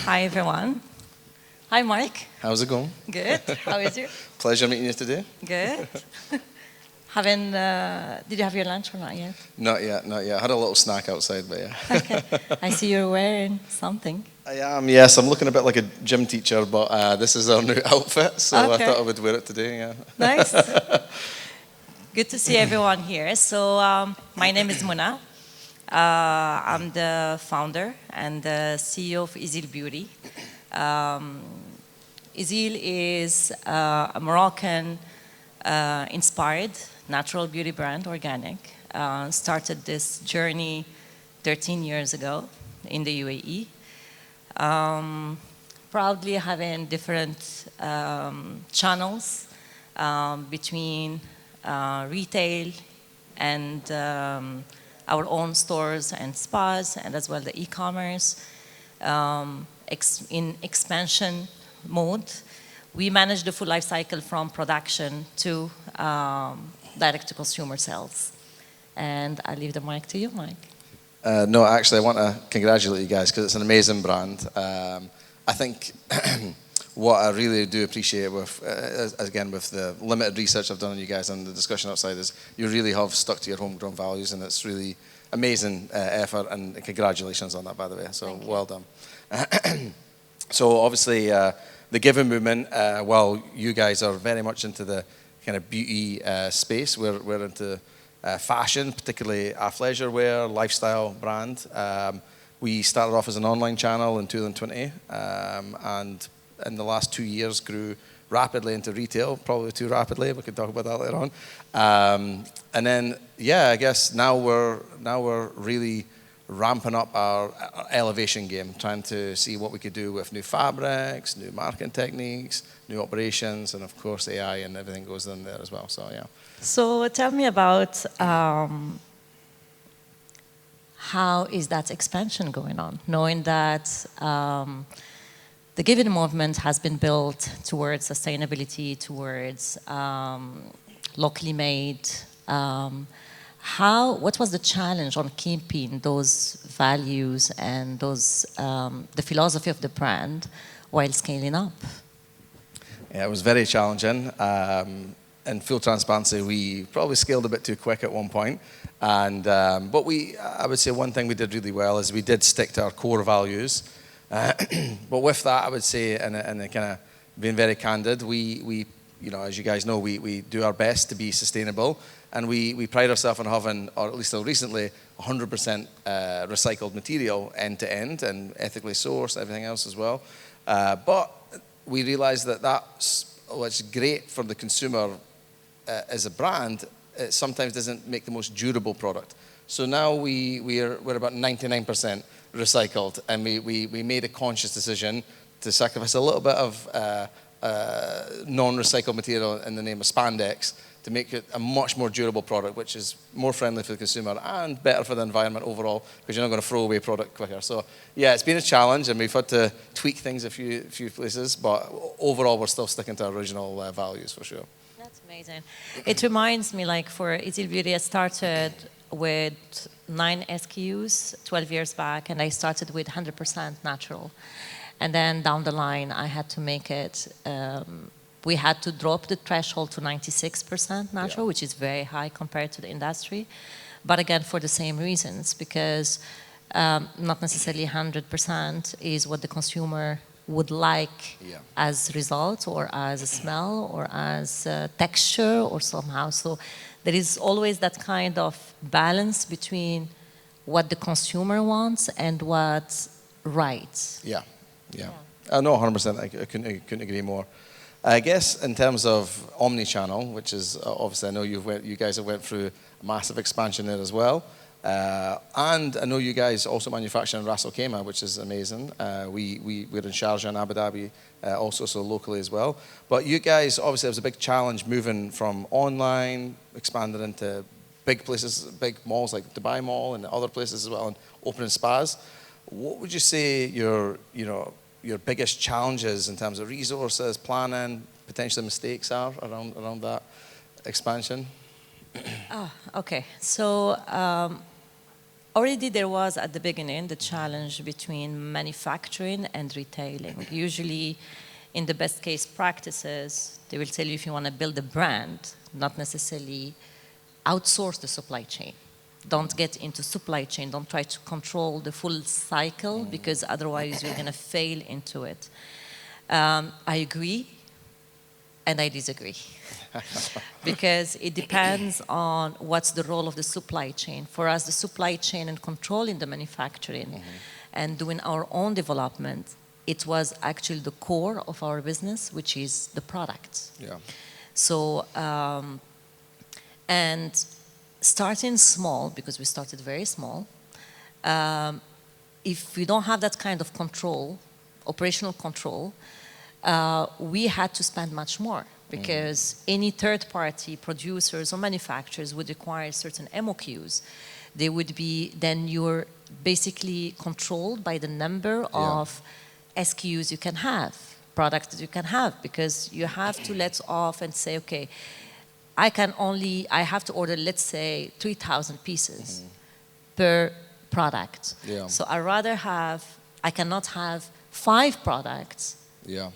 Hi, everyone. Hi, Mark. How's it going? Good. How is you? Pleasure meeting you today. Good. Did you have your lunch or not yet? Not yet, not yet. I had a little snack outside, but yeah. Okay. I see you're wearing something. I am, yes. I'm looking a bit like a gym teacher, but this is our new outfit, so I thought I would wear it today, yeah. Nice. Good to see everyone here. So my name is Mouna. I'm the founder and the CEO of Izil Beauty. Izil is a Moroccan-inspired natural beauty brand, organic. Started this journey 13 years ago in the UAE. Proudly having different channels between retail and our own stores and spas, and as well the e-commerce. In expansion mode, we manage the full life cycle from production to direct-to-consumer sales. And I leave the mic to you, Mike. No, actually, I want to congratulate you guys because it's an amazing brand. I think what I really do appreciate with, again, with the limited research I've done on you guys and the discussion outside is you really have stuck to your homegrown values, and it's really amazing effort, and congratulations on that, by the way. So well done. So obviously, the giving movement, while you guys are very much into the kind of beauty space, we're into fashion, particularly athleisure wear, lifestyle brand. We started off as an online channel in 2020, and in the last 2 years grew rapidly into retail, probably too rapidly. We could talk about that later on. And then, yeah, I guess now we're really ramping up our elevation game, trying to see what we could do with new fabrics, new marketing techniques, new operations, and of course AI and everything goes in there as well. So yeah. So tell me about how is that expansion going on, knowing that the giving movement has been built towards sustainability, towards locally made. What was the challenge on keeping those values and the philosophy of the brand while scaling up? Yeah, it was very challenging. In full transparency, we probably scaled a bit too quick at one point. And but I would say one thing we did really well is we did stick to our core values. But with that, I would say, and kind of being very candid, we as you guys know, we do our best to be sustainable, and we pride ourselves on having, or at least until recently, 100% recycled material end to end and ethically sourced, everything else as well. But we realized that that's what's great for the consumer as a brand. It sometimes doesn't make the most durable product. So now we're about 99% recycled, and we made a conscious decision to sacrifice a little bit of non-recycled material in the name of spandex to make it a much more durable product, which is more friendly for the consumer and better for the environment overall, because you're not going to throw away product quicker. So yeah, it's been a challenge, and we've had to tweak things a few places, but overall we're still sticking to our original values for sure. That's amazing. It reminds me, like for Izil Beauty, I started with 9 SKUs 12 years back, and I started with 100% natural. And then down the line, I had to make it, we had to drop the threshold to 96% natural, which is very high compared to the industry. But again, for the same reasons, because not necessarily 100% is what the consumer would like as result, or as a smell, or as texture, or somehow. So there is always that kind of balance between what the consumer wants and what's right. Yeah. No, 100%. I couldn't agree more. I guess in terms of Omnichannel, which is obviously I know you guys have went through a massive expansion there as well. And I know you guys also manufacture in Ras Al Khaimah, which is amazing. We're in Sharjah and Abu Dhabi also, so locally as well. But you guys, obviously, it was a big challenge moving from online, expanded into big places, big malls like Dubai Mall and other places as well, and opening spas. What would you say your biggest challenges in terms of resources, planning, potentially mistakes are around that expansion? Okay. So Already there was at the beginning the challenge between manufacturing and retailing. Usually in the best case practices, they will tell you if you want to build a brand, not necessarily outsource the supply chain. Don't get into supply chain. Don't try to control the full cycle because otherwise you're going to fail into it. I agree and I disagree. Because it depends on what's the role of the supply chain. For us, the supply chain and controlling the manufacturing and doing our own development, it was actually the core of our business, which is the product. Yeah. So, and starting small, because we started very small, if we don't have that kind of control, operational control, we had to spend much more. Because any third-party producers or manufacturers would require certain MOQs. They would be, then you're basically controlled by the number of SKUs you can have, products that you can have, because you have to let off and say, okay, I have to order, let's say, 3,000 pieces per product. Yeah. So I cannot have 5 products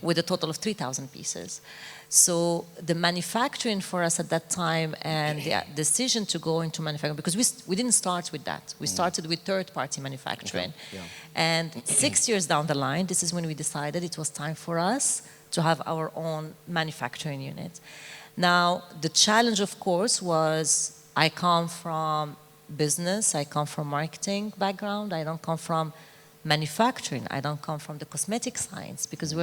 with a total of 3,000 pieces. So the manufacturing for us at that time and the decision to go into manufacturing, because we didn't start with that. We started with third-party manufacturing. Okay. Yeah. And 6 years down the line, this is when we decided it was time for us to have our own manufacturing unit. Now, the challenge, of course, was I come from business, I come from marketing background, I don't come from manufacturing, I don't come from the cosmetic science, because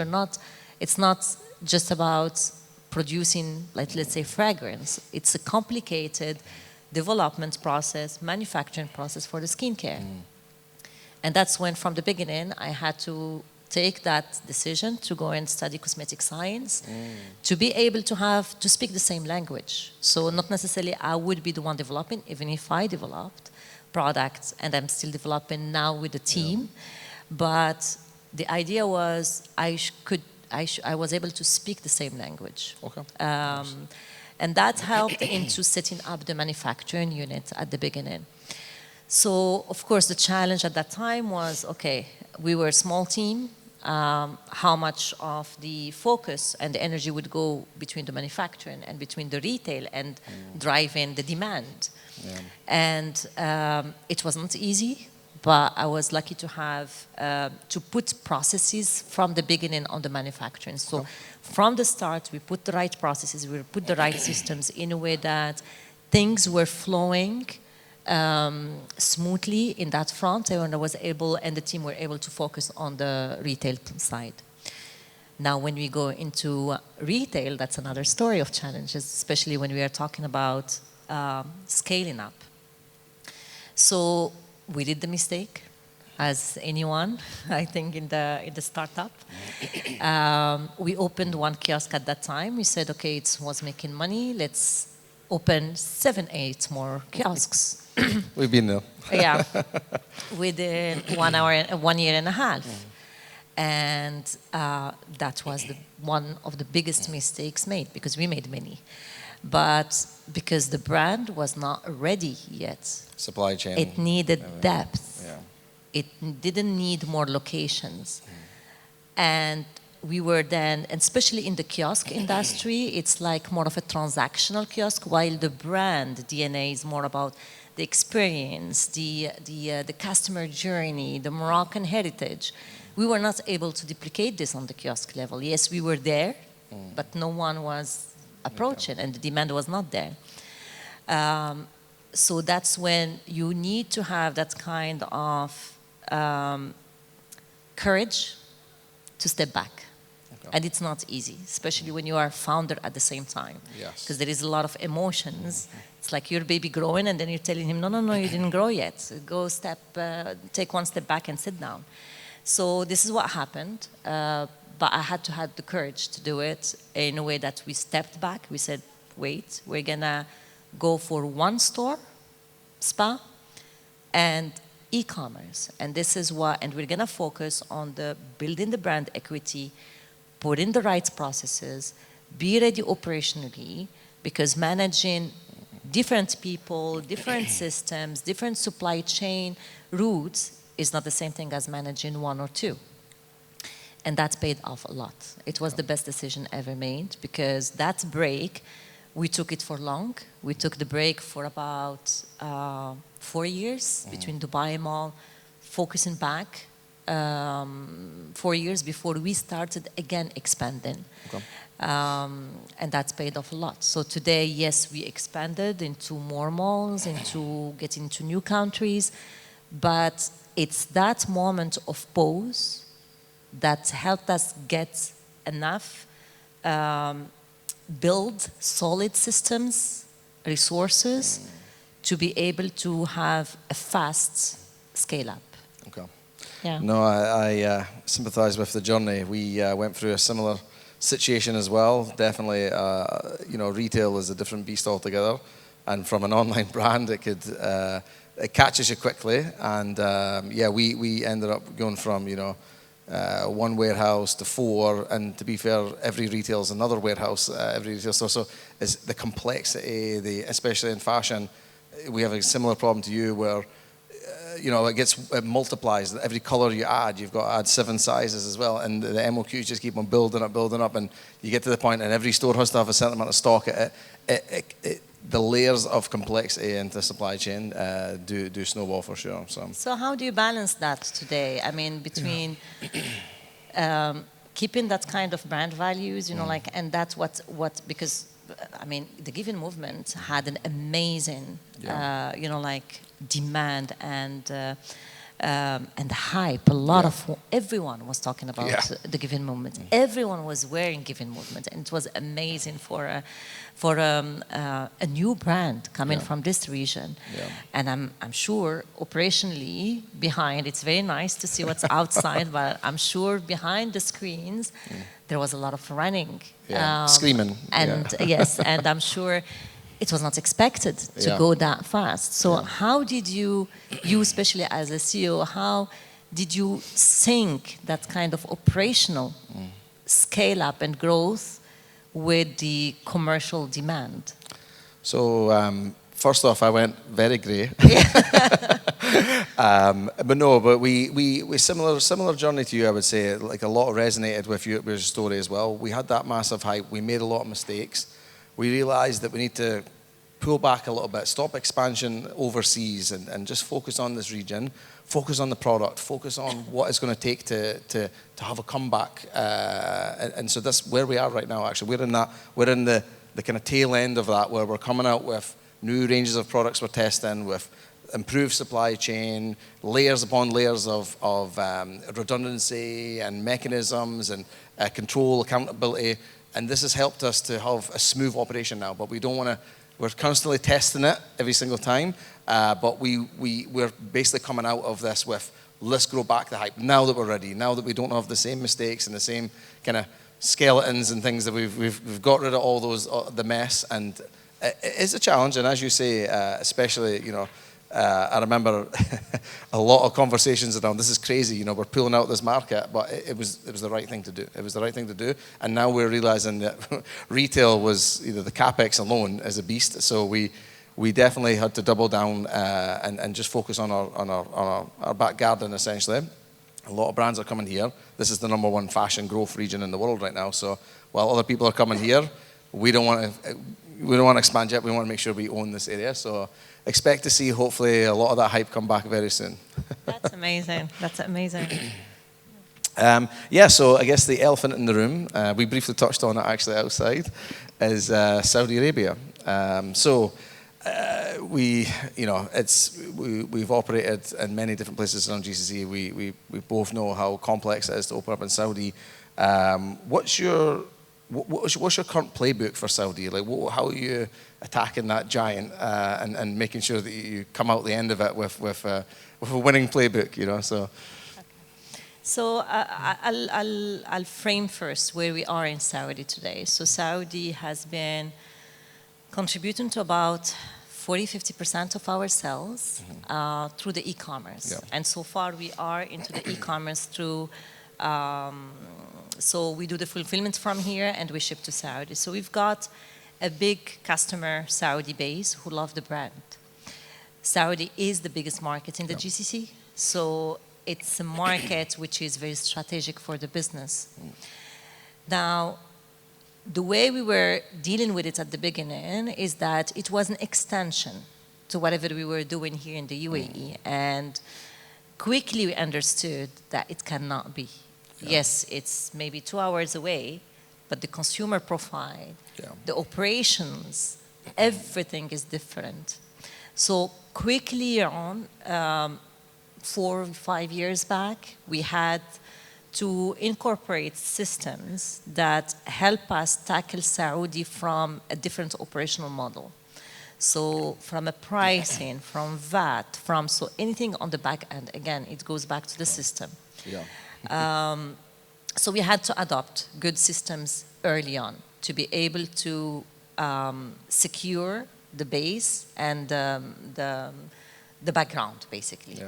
it's not just about producing, like, let's say, fragrance. It's a complicated development process, manufacturing process for the skincare. And that's when, from the beginning, I had to take that decision to go and study cosmetic science, to be able to speak the same language. So not necessarily I would be the one developing, even if I developed products, and I'm still developing now with the team. But the idea was I was able to speak the same language. Okay. And that helped into setting up the manufacturing unit at the beginning. So, of course, the challenge at that time was, okay, we were a small team. How much of the focus and the energy would go between the manufacturing and between the retail and driving the demand? Yeah. And it wasn't easy. But I was lucky to have, to put processes from the beginning on the manufacturing. So from the start, we put the right processes, we put the right systems in a way that things were flowing smoothly in that front, and the team were able to focus on the retail side. Now, when we go into retail, that's another story of challenges, especially when we are talking about scaling up. So we did the mistake, as anyone, I think, in the startup. We opened one kiosk at that time. We said, okay, it was making money. Let's open 7, 8 more kiosks. We've been there. Yeah, within 1 year and a half. And that was one of the biggest mistakes made, because we made many. But because the brand was not ready yet. Supply chain. It needed depth. Yeah. It didn't need more locations. And we were then, and especially in the kiosk industry, it's like more of a transactional kiosk, while the brand DNA is more about the experience, the customer journey, the Moroccan heritage. We were not able to duplicate this on the kiosk level. Yes, we were there, but no one was approaching, and the demand was not there. So that's when you need to have that kind of courage to step back. Okay. And it's not easy, especially when you are a founder at the same time. Yes. Because there is a lot of emotions. It's like your baby growing, and then you're telling him, no, you didn't grow yet. Take one step back and sit down. So this is what happened. But I had to have the courage to do it in a way that we stepped back. We said, wait, we're going to go for one store, spa, and e-commerce. And this is and we're going to focus on building the brand equity, put in the right processes, be ready operationally, because managing different people, different systems, different supply chain routes is not the same thing as managing one or two. And that paid off a lot. It was the best decision ever made, because that break, we took it for long. We took the break for about 4 years between Dubai Mall, focusing back 4 years before we started again expanding. Okay. And that's paid off a lot. So today, yes, we expanded into more malls, into getting to new countries, but it's that moment of pause that helped us get enough, build solid systems, resources, to be able to have a fast scale up. Okay. Yeah. No, I sympathize with the journey. We went through a similar situation as well. Definitely, you know, retail is a different beast altogether, and from an online brand, it catches you quickly. And yeah, we ended up going from, you know, one warehouse to 4, and to be fair, every retail is another warehouse. Every retail store, so is the complexity, especially in fashion, we have a similar problem to you where. You know, it multiplies. Every color you add, you've got to add 7 sizes as well, and the MOQs just keep on building up, and you get to the point, and every store has to have a certain amount of stock. The layers of complexity into supply chain do snowball for sure. So how do you balance that today? I mean, between keeping that kind of brand values, you know, like, and that's what because I mean, the Giving movement had an amazing, you know, like, demand and hype. A lot of everyone was talking about the Giving movement. Everyone was wearing Giving movement, and it was amazing for a new brand coming from this region. And I'm sure operationally behind, it's very nice to see what's outside, but I'm sure behind the screens there was a lot of running, screaming, and yes, and I'm sure it was not expected to go that fast. So how did you especially as a CEO, how did you sync that kind of operational scale up and growth with the commercial demand? So first off, I went very grey. But we similar journey to you, I would say. Like, a lot resonated with your story as well. We had that massive hype. We made a lot of mistakes. We realized that we need to pull back a little bit, stop expansion overseas, and just focus on this region, focus on the product, focus on what it's going to take to have a comeback. And so that's where we are right now, actually. We're in the kind of tail end of that, where we're coming out with new ranges of products we're testing, with improved supply chain, layers upon layers of redundancy and mechanisms and control, accountability. And this has helped us to have a smooth operation now, but we don't want to. We're constantly testing it every single time, but we're basically coming out of this with, let's grow back the hype now that we're ready, now that we don't have the same mistakes and the same kind of skeletons and things that we've got rid of all those, the mess, and it is a challenge. And as you say, especially, you know, I remember a lot of conversations around, this is crazy, you know, we're pulling out this market, but it was the right thing to do. It was the right thing to do, and now we're realizing that retail was, you know, the capex alone is a beast. So we definitely had to double down and just focus on our back garden, essentially. A lot of brands are coming here. This is the #1 fashion growth region in the world right now. So while other people are coming here, we don't want to expand yet. We want to make sure we own this area. So expect to see, hopefully, a lot of that hype come back very soon. That's amazing. That's amazing. Yeah, so I guess the elephant in the room, we briefly touched on it actually outside, is Saudi Arabia. We've operated in many different places around GCC. We both know how complex it is to open up in Saudi. What's your current playbook for Saudi? Like, how are you attacking that giant and making sure that you come out the end of it with a winning playbook? You know, so. So I'll frame first where we are in Saudi today. So Saudi has been contributing to about 40-50% of our sales through the e-commerce. Yeah. And so far we are into the e-commerce through, so we do the fulfillment from here and we ship to Saudi. So we've got a big customer Saudi base who love the brand. Saudi is the biggest market in the GCC, so it's a market which is very strategic for the business. Now, the way we were dealing with it at the beginning is that it was an extension to whatever we were doing here in the UAE, and quickly we understood that it cannot be. Yes, it's maybe 2 hours away, but the consumer profile, the operations, everything is different. So quickly on, 4 or 5 years back, we had to incorporate systems that help us tackle Saudi from a different operational model. So from a pricing, from VAT, so anything on the back end, again, it goes back to the system. So we had to adopt good systems early on to be able to secure the base and the background, basically.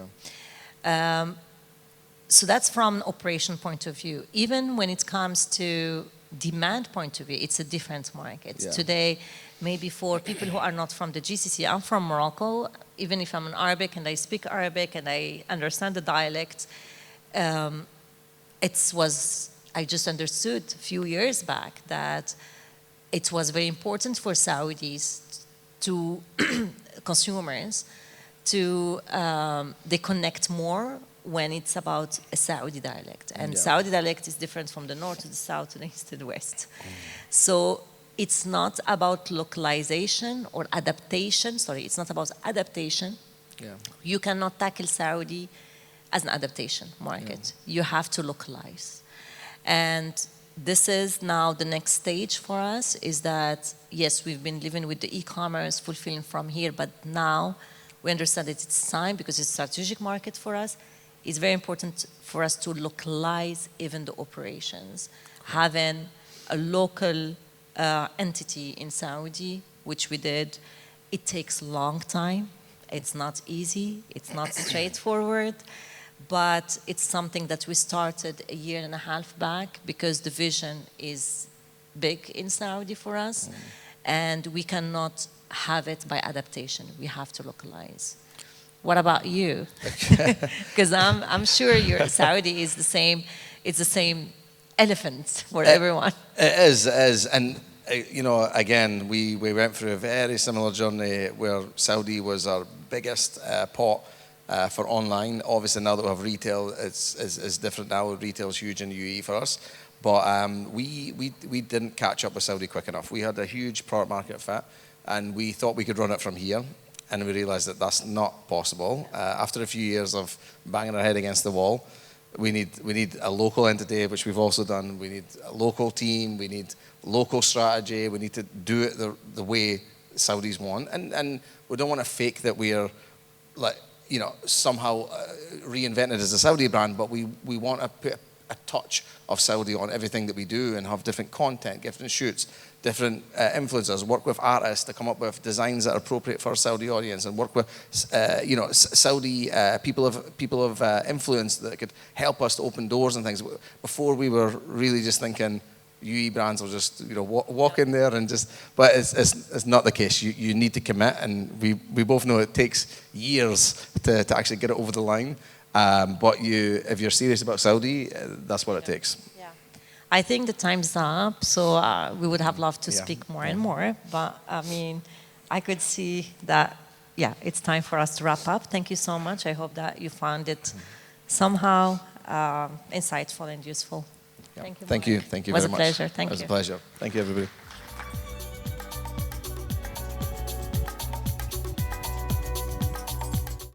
So that's from an operation point of view. Even when it comes to demand point of view, it's a different market. Today, maybe for people who are not from the GCC, I'm from Morocco. Even if I'm an Arabic and I speak Arabic and I understand the dialect, I just understood a few years back that it was very important for Saudis to consumers to they connect more when it's about a Saudi dialect. And Saudi dialect is different from the north to the south to the east to the west. So it's not about localization or adaptation. Sorry, it's not about adaptation. You cannot tackle Saudi as an adaptation market. You have to localize. And this is now the next stage for us, is that, yes, we've been living with the e-commerce, fulfilling from here, but now we understand that it's time, because it's a strategic market for us. It's very important for us to localize even the operations. Having a local entity in Saudi, which we did, it takes a long time. It's not easy. It's not straightforward. But it's something that we started 1.5 years back, because the vision is big in Saudi for us. And we cannot have it by adaptation. We have to localize. What about you? Because I'm sure your Saudi is the same. It's the same elephant for everyone. It is. And, you know, again, we went through a very similar journey where Saudi was our biggest pot for online. Obviously, now that we have retail, it's different now. Retail is huge in the UAE for us. But we didn't catch up with Saudi quick enough. We had a huge product market fit, and we thought we could run it from here. And we realized that that's not possible. After a few years of banging our head against the wall, we need a local entity, which we've also done. We need a local team. We need local strategy. We need to do it the way Saudis want. And we don't want to fake that we are, like, you know, somehow reinvented as a Saudi brand, but we want to put a touch of Saudi on everything that we do, and have different content, different shoots, different influencers, work with artists to come up with designs that are appropriate for a Saudi audience, and work with you know, Saudi people of influence that could help us to open doors and things. Before, we were really just thinking UAE brands will just, you know, walk in there and just, but it's not the case. You need to commit, and we both know it takes years to actually get it over the line. But if you're serious about Saudi, that's what it takes. Yeah, I think the time's up, so we would have loved to speak more and more. But I mean, I could see that, it's time for us to wrap up. Thank you so much. I hope that you found it somehow insightful and useful. Yeah. Thank you. Thank you. Thank you very much. It was a pleasure. Thank you. It was a pleasure. Thank you, everybody.